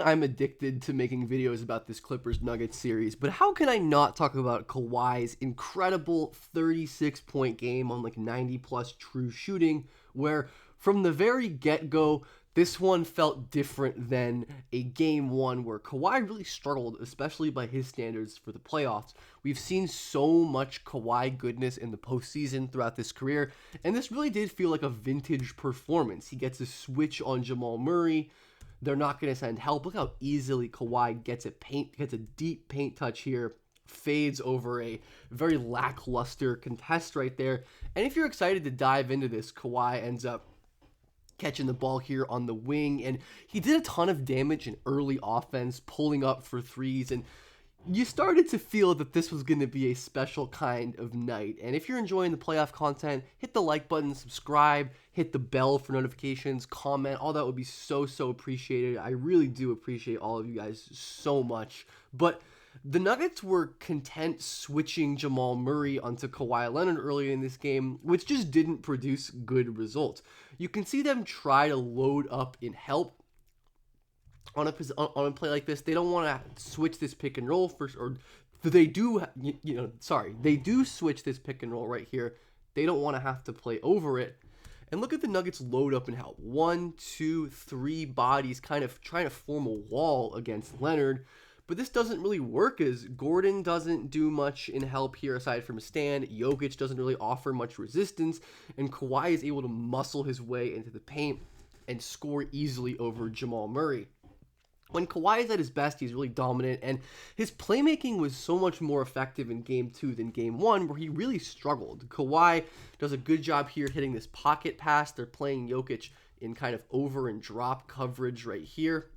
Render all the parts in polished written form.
I'm addicted to making videos about this Clippers Nuggets series, but how can I not talk about Kawhi's incredible 36-point game on like 90 plus true shooting, where from the very get-go, this one felt different than a game one where Kawhi really struggled, especially by his standards for the playoffs. We've seen so much Kawhi goodness in the postseason throughout this career, and this really did feel like a vintage performance. He gets a switch on Jamal Murray. They're not going to send help. Look how easily Kawhi gets a deep paint touch here, fades over a very lackluster contest right there. And if you're excited to dive into this, Kawhi ends up catching the ball here on the wing, and he did a ton of damage in early offense, pulling up for threes, and you started to feel that this was going to be a special kind of night. And if you're enjoying the playoff content, hit the like button, subscribe, hit the bell for notifications, comment. All that would be so appreciated. I really do appreciate all of you guys so much. But the Nuggets were content switching Jamal Murray onto Kawhi Leonard early in this game, which just didn't produce good results. You can see them try to load up in help on a play like this. They don't want to switch this pick and roll first, or they do, they do switch this pick and roll right here. They don't want to have to play over it. And look at the Nuggets load up and help. 1, 2, 3 bodies kind of trying to form a wall against Leonard. But this doesn't really work as Gordon doesn't do much in help here aside from a stand. Jokic doesn't really offer much resistance. And Kawhi is able to muscle his way into the paint and score easily over Jamal Murray. When Kawhi is at his best, he's really dominant, and his playmaking was so much more effective in Game 2 than Game 1, where he really struggled. Kawhi does a good job here hitting this pocket pass. They're playing Jokic in kind of over and drop coverage right here,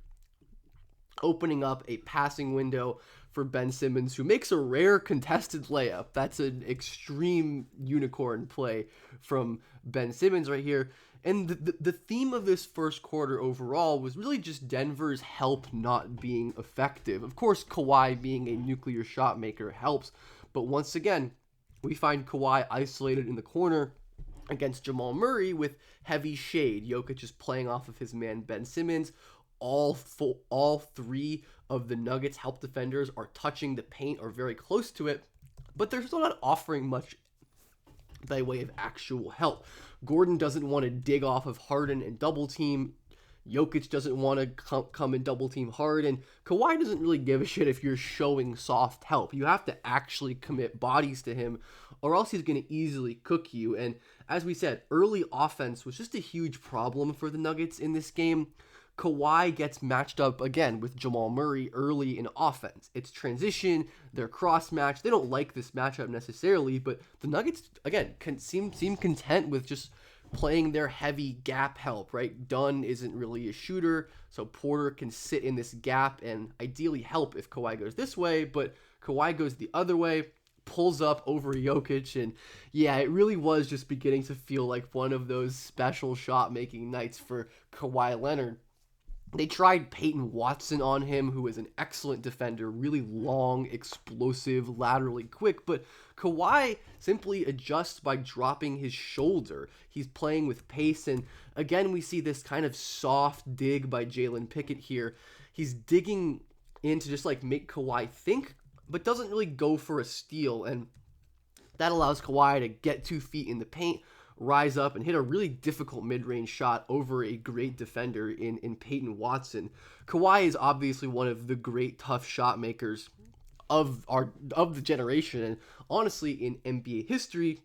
opening up a passing window for Ben Simmons, who makes a rare contested layup. That's an extreme unicorn play from Ben Simmons right here. And the theme of this first quarter overall was really just Denver's help not being effective. Of course, Kawhi being a nuclear shot maker helps, but once again, we find Kawhi isolated in the corner against Jamal Murray with heavy shade. Jokic is playing off of his man Ben Simmons. All three of the Nuggets help defenders are touching the paint or very close to it, but they're still not offering much by way of actual help. Gordon doesn't want to dig off of Harden and double team. Jokic doesn't want to come and double team Harden. Kawhi doesn't really give a shit if you're showing soft help. You have to actually commit bodies to him, or else he's going to easily cook you. And as we said, early offense was just a huge problem for the Nuggets in this game. Kawhi gets matched up again with Jamal Murray early in offense. It's transition, they're cross-matched. They don't like this matchup necessarily, but the Nuggets, again, seem content with just playing their heavy gap help, right? Dunn isn't really a shooter, so Porter can sit in this gap and ideally help if Kawhi goes this way, but Kawhi goes the other way, pulls up over Jokic, and yeah, it really was just beginning to feel like one of those special shot-making nights for Kawhi Leonard. They tried Peyton Watson on him, who is an excellent defender, really long, explosive, laterally quick, but Kawhi simply adjusts by dropping his shoulder. He's playing with pace, and again, we see this kind of soft dig by Jalen Pickett here. He's digging in to just like make Kawhi think, but doesn't really go for a steal, and that allows Kawhi to get 2 feet in the paint, rise up, and hit a really difficult mid-range shot over a great defender in Peyton Watson. Kawhi is obviously one of the great tough shot makers of the generation, and honestly in NBA history.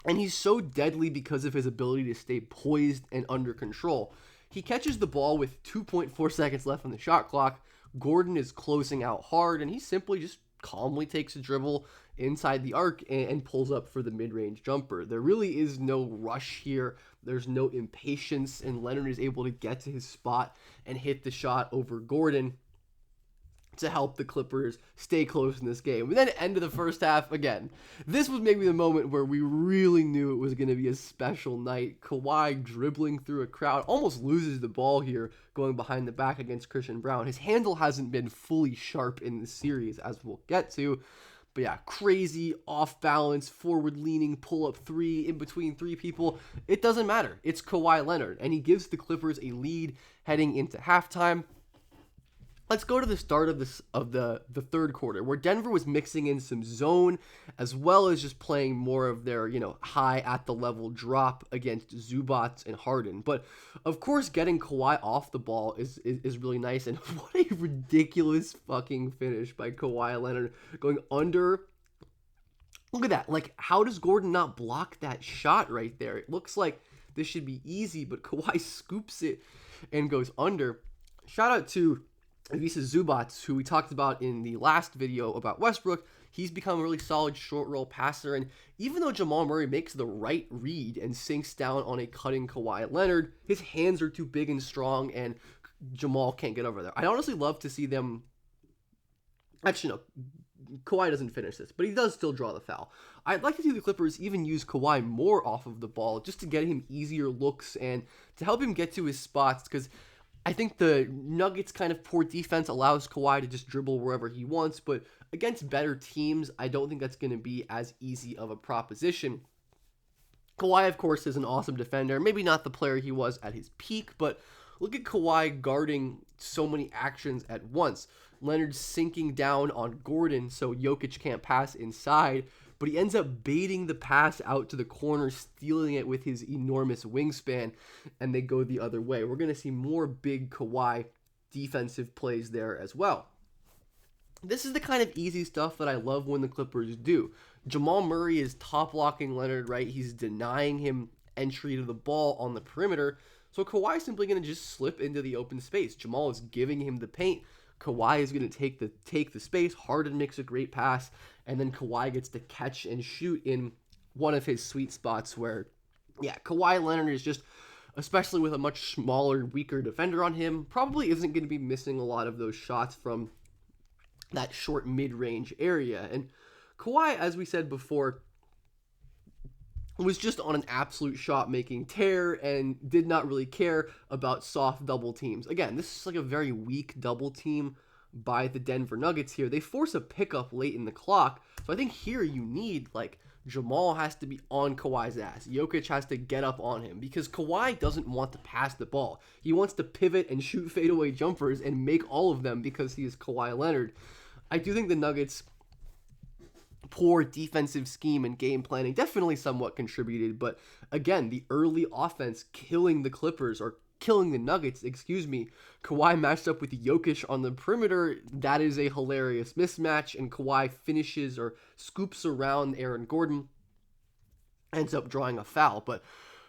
And he's so deadly because of his ability to stay poised and under control. He catches the ball with 2.4 seconds left on the shot clock. Gordon is closing out hard, and he simply just calmly takes a dribble inside the arc and pulls up for the mid-range jumper. There really is no rush here. There's no impatience, and Leonard is able to get to his spot and hit the shot over Gordon to help the Clippers stay close in this game. And then end of the first half, again, this was maybe the moment where we really knew it was going to be a special night. Kawhi dribbling through a crowd, almost loses the ball here going behind the back against Christian Brown. His handle hasn't been fully sharp in the series, as we'll get to. But yeah, crazy, off-balance, forward-leaning, pull-up three in between 3 people. It doesn't matter. It's Kawhi Leonard, and he gives the Clippers a lead heading into halftime. Let's go to the start of the third quarter, where Denver was mixing in some zone as well as just playing more of their, high at the level drop against Zubats and Harden. But of course, getting Kawhi off the ball is really nice. And what a ridiculous fucking finish by Kawhi Leonard, going under. Look at that. Like, how does Gordon not block that shot right there? It looks like this should be easy, but Kawhi scoops it and goes under. Shout out to Ivica Zubats, who we talked about in the last video about Westbrook. He's become a really solid short roll passer, and even though Jamal Murray makes the right read and sinks down on a cutting Kawhi Leonard, his hands are too big and strong, and Jamal can't get over there. I'd honestly love to see them... Actually, no. Kawhi doesn't finish this, but he does still draw the foul. I'd like to see the Clippers even use Kawhi more off of the ball just to get him easier looks and to help him get to his spots, because I think the Nuggets' kind of poor defense allows Kawhi to just dribble wherever he wants, but against better teams, I don't think that's going to be as easy of a proposition. Kawhi, of course, is an awesome defender. Maybe not the player he was at his peak, but look at Kawhi guarding so many actions at once. Leonard sinking down on Gordon so Jokic can't pass inside, but he ends up baiting the pass out to the corner, stealing it with his enormous wingspan, and they go the other way. We're going to see more big Kawhi defensive plays there as well. This is the kind of easy stuff that I love when the Clippers do. Jamal Murray is top blocking Leonard, right? He's denying him entry to the ball on the perimeter, so Kawhi's simply going to just slip into the open space. Jamal is giving him the paint. Kawhi is going to take the space. Harden makes a great pass, and then Kawhi gets to catch and shoot in one of his sweet spots where, Kawhi Leonard is just, especially with a much smaller, weaker defender on him, probably isn't going to be missing a lot of those shots from that short mid-range area. And Kawhi, as we said before, was just on an absolute shot-making tear and did not really care about soft double teams. Again, this is like a very weak double team by the Denver Nuggets here. They force a pickup late in the clock, so I think here you need, Jamal has to be on Kawhi's ass. Jokic has to get up on him because Kawhi doesn't want to pass the ball. He wants to pivot and shoot fadeaway jumpers and make all of them because he is Kawhi Leonard. I do think the Nuggets' poor defensive scheme and game planning definitely somewhat contributed, but again, the early offense killing the Nuggets, Kawhi matched up with Jokic on the perimeter. That is a hilarious mismatch, and Kawhi finishes or scoops around Aaron Gordon, ends up drawing a foul. But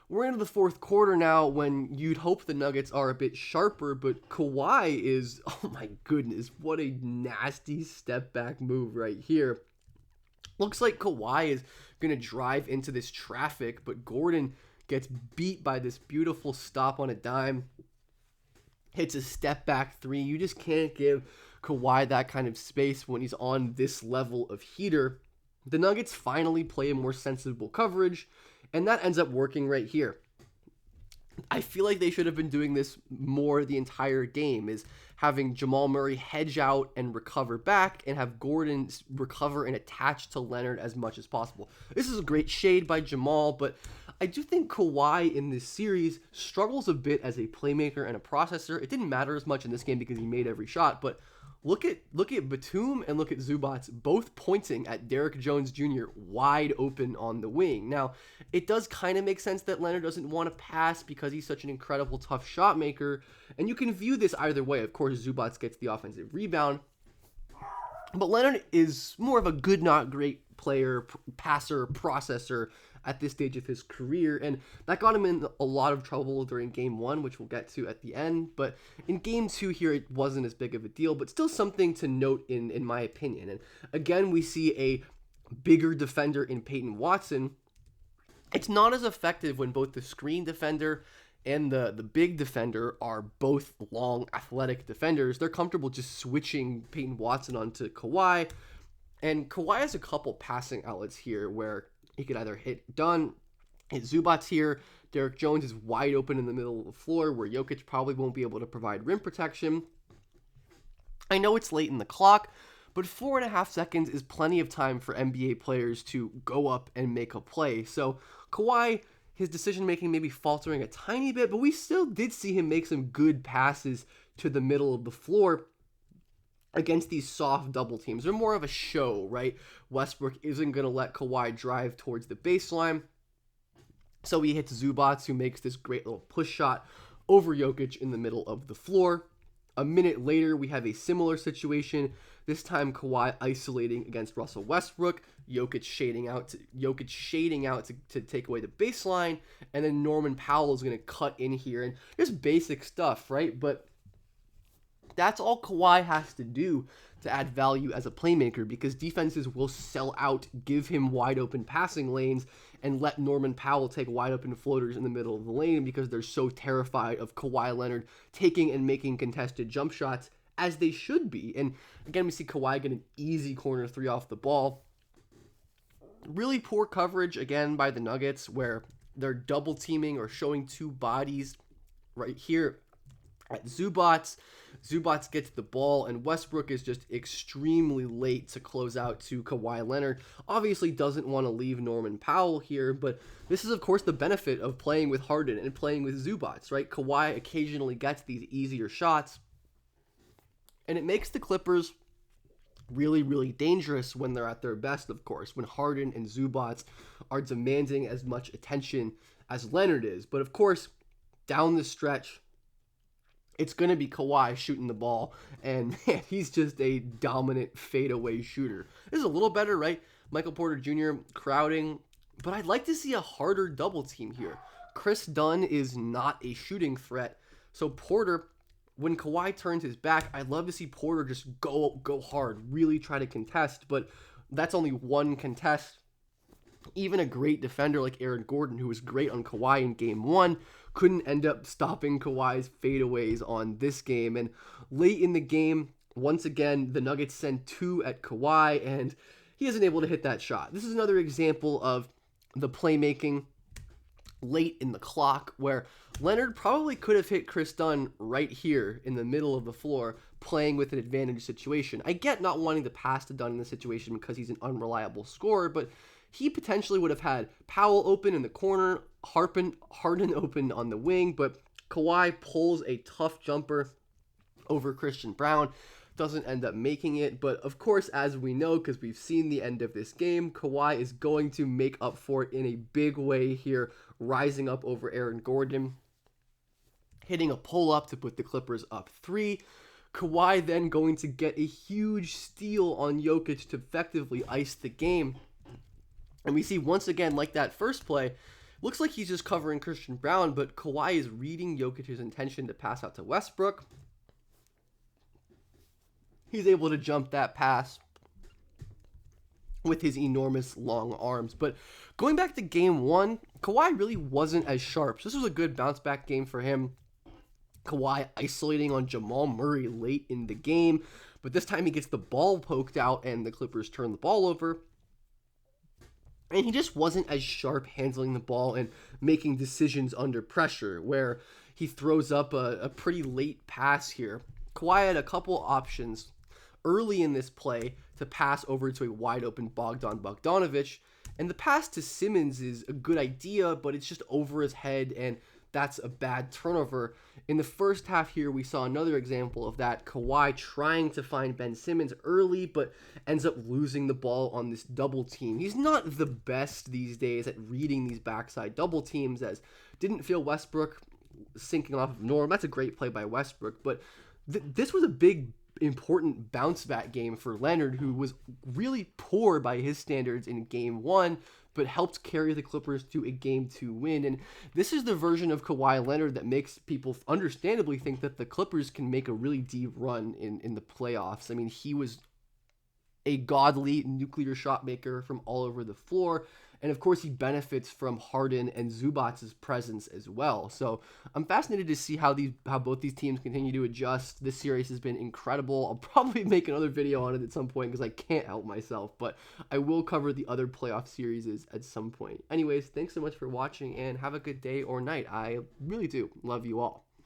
we're into the fourth quarter now when you'd hope the Nuggets are a bit sharper, but Kawhi is, oh my goodness, what a nasty step back move right here. Looks like Kawhi is going to drive into this traffic, but Gordon gets beat by this beautiful stop on a dime. Hits a step back three. You just can't give Kawhi that kind of space when he's on this level of heater. The Nuggets finally play a more sensible coverage, and that ends up working right here. I feel like they should have been doing this more the entire game, is having Jamal Murray hedge out and recover back and have Gordon recover and attach to Leonard as much as possible. This is a great shade by Jamal, but I do think Kawhi in this series struggles a bit as a playmaker and a processor. It didn't matter as much in this game because he made every shot, but look at Batum and look at Zubats both pointing at Derrick Jones Jr. wide open on the wing. Now, it does kind of make sense that Leonard doesn't want to pass because he's such an incredible tough shot maker, and you can view this either way. Of course, Zubats gets the offensive rebound, but Leonard is more of a good, not great player, passer, processor at this stage of his career, and that got him in a lot of trouble during game one, which we'll get to at the end. But in game two here, it wasn't as big of a deal, but still something to note in my opinion. And again, we see a bigger defender in Peyton Watson. It's not as effective when both the screen defender and the big defender are both long, athletic defenders. They're comfortable just switching Peyton Watson onto Kawhi, and Kawhi has a couple passing outlets here where he could either hit Zubats here. Derrick Jones is wide open in the middle of the floor where Jokic probably won't be able to provide rim protection. I know it's late in the clock, but 4.5 seconds is plenty of time for NBA players to go up and make a play. So Kawhi, his decision-making may be faltering a tiny bit, but we still did see him make some good passes to the middle of the floor. against these soft double teams. They're more of a show, right? Westbrook isn't going to let Kawhi drive towards the baseline. So he hits Zubac, who makes this great little push shot over Jokic in the middle of the floor. A minute later, we have a similar situation. This time, Kawhi isolating against Russell Westbrook. Jokic shading out to take away the baseline. And then Norman Powell is going to cut in here. And just basic stuff, right? But that's all Kawhi has to do to add value as a playmaker, because defenses will sell out, give him wide open passing lanes, and let Norman Powell take wide open floaters in the middle of the lane because they're so terrified of Kawhi Leonard taking and making contested jump shots, as they should be. And again, we see Kawhi get an easy corner three off the ball. Really poor coverage again by the Nuggets, where they're double teaming or showing two bodies right here at Zubac. Zubac gets the ball, and Westbrook is just extremely late to close out to Kawhi Leonard. Obviously doesn't want to leave Norman Powell here, but this is, of course, the benefit of playing with Harden and playing with Zubac, right? Kawhi occasionally gets these easier shots, and it makes the Clippers really, really dangerous when they're at their best, of course, when Harden and Zubac are demanding as much attention as Leonard is. But, of course, down the stretch, it's going to be Kawhi shooting the ball, and man, he's just a dominant fadeaway shooter. This is a little better, right? Michael Porter Jr. crowding, but I'd like to see a harder double team here. Chris Dunn is not a shooting threat, so Porter, when Kawhi turns his back, I'd love to see Porter just go hard, really try to contest, but that's only one contest. Even a great defender like Aaron Gordon, who was great on Kawhi in Game 1, couldn't end up stopping Kawhi's fadeaways on this game. And late in the game, once again, the Nuggets send two at Kawhi, and he isn't able to hit that shot. This is another example of the playmaking late in the clock, where Leonard probably could have hit Chris Dunn right here in the middle of the floor, playing with an advantage situation. I get not wanting to pass to Dunn in this situation because he's an unreliable scorer, but he potentially would have had Powell open in the corner, Harden open on the wing, but Kawhi pulls a tough jumper over Christian Brown, doesn't end up making it. But of course, as we know, because we've seen the end of this game, Kawhi is going to make up for it in a big way here, rising up over Aaron Gordon, hitting a pull-up to put the Clippers up 3. Kawhi then going to get a huge steal on Jokic to effectively ice the game. And we see once again, like that first play, looks like he's just covering Christian Brown, but Kawhi is reading Jokic's intention to pass out to Westbrook. He's able to jump that pass with his enormous long arms. But going back to Game 1, Kawhi really wasn't as sharp. So this was a good bounce-back game for him. Kawhi isolating on Jamal Murray late in the game, but this time he gets the ball poked out and the Clippers turn the ball over. And he just wasn't as sharp handling the ball and making decisions under pressure, where he throws up a pretty late pass here. Kawhi had a couple options early in this play to pass over to a wide-open Bogdanovic, and the pass to Simmons is a good idea, but it's just over his head, and that's a bad turnover. In the first half here, we saw another example of that. Kawhi trying to find Ben Simmons early, but ends up losing the ball on this double team. He's not the best these days at reading these backside double teams, as didn't feel Westbrook sinking off of Norm. That's a great play by Westbrook, but this was a big, important bounce back game for Leonard, who was really poor by his standards in Game 1, but helped carry the Clippers to a Game 2 win. And this is the version of Kawhi Leonard that makes people understandably think that the Clippers can make a really deep run in the playoffs. I mean, he was a godly nuclear shot maker from all over the floor. And of course, he benefits from Harden and Zubac's presence as well. So I'm fascinated to see how both these teams continue to adjust. This series has been incredible. I'll probably make another video on it at some point because I can't help myself, but I will cover the other playoff series at some point. Anyways, thanks so much for watching and have a good day or night. I really do love you all.